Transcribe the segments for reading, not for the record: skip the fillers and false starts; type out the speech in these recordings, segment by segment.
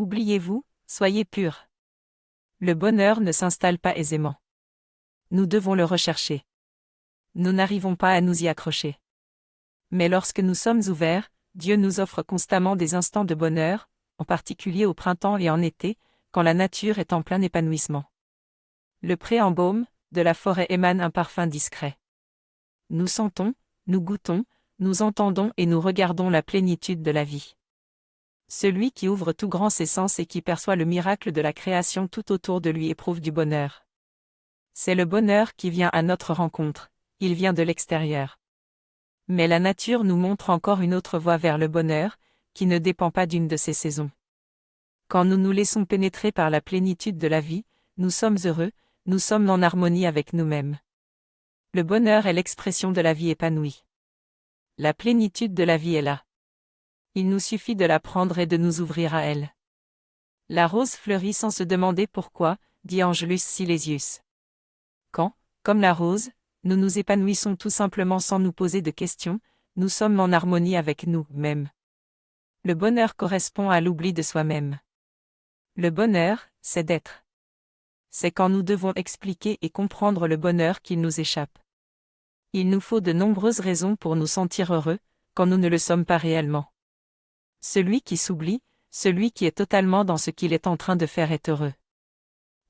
Oubliez-vous, soyez purs. Le bonheur ne s'installe pas aisément. Nous devons le rechercher. Nous n'arrivons pas à nous y accrocher. Mais lorsque nous sommes ouverts, Dieu nous offre constamment des instants de bonheur, en particulier au printemps et en été, quand la nature est en plein épanouissement. Le pré embaume, de la forêt émane un parfum discret. Nous sentons, nous goûtons, nous entendons et nous regardons la plénitude de la vie. Celui qui ouvre tout grand ses sens et qui perçoit le miracle de la création tout autour de lui éprouve du bonheur. C'est le bonheur qui vient à notre rencontre, il vient de l'extérieur. Mais la nature nous montre encore une autre voie vers le bonheur, qui ne dépend pas d'une de ces saisons. Quand nous nous laissons pénétrer par la plénitude de la vie, nous sommes heureux, nous sommes en harmonie avec nous-mêmes. Le bonheur est l'expression de la vie épanouie. La plénitude de la vie est là. Il nous suffit de la prendre et de nous ouvrir à elle. La rose fleurit sans se demander pourquoi, dit Angelus Silesius. Quand, comme la rose, nous nous épanouissons tout simplement sans nous poser de questions, nous sommes en harmonie avec nous-mêmes. Le bonheur correspond à l'oubli de soi-même. Le bonheur, c'est d'être. C'est quand nous devons expliquer et comprendre le bonheur qu'il nous échappe. Il nous faut de nombreuses raisons pour nous sentir heureux, quand nous ne le sommes pas réellement. Celui qui s'oublie, celui qui est totalement dans ce qu'il est en train de faire est heureux.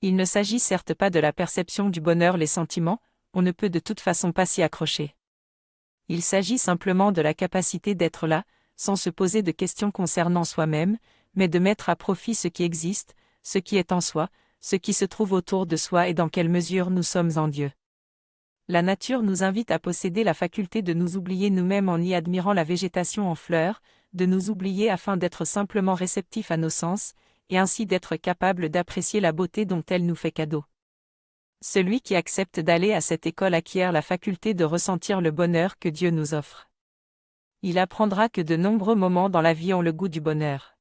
Il ne s'agit certes pas de la perception du bonheur, les sentiments, on ne peut de toute façon pas s'y accrocher. Il s'agit simplement de la capacité d'être là, sans se poser de questions concernant soi-même, mais de mettre à profit ce qui existe, ce qui est en soi, ce qui se trouve autour de soi et dans quelle mesure nous sommes en Dieu. La nature nous invite à posséder la faculté de nous oublier nous-mêmes en y admirant la végétation en fleurs, de nous oublier afin d'être simplement réceptifs à nos sens, et ainsi d'être capable d'apprécier la beauté dont elle nous fait cadeau. Celui qui accepte d'aller à cette école acquiert la faculté de ressentir le bonheur que Dieu nous offre. Il apprendra que de nombreux moments dans la vie ont le goût du bonheur.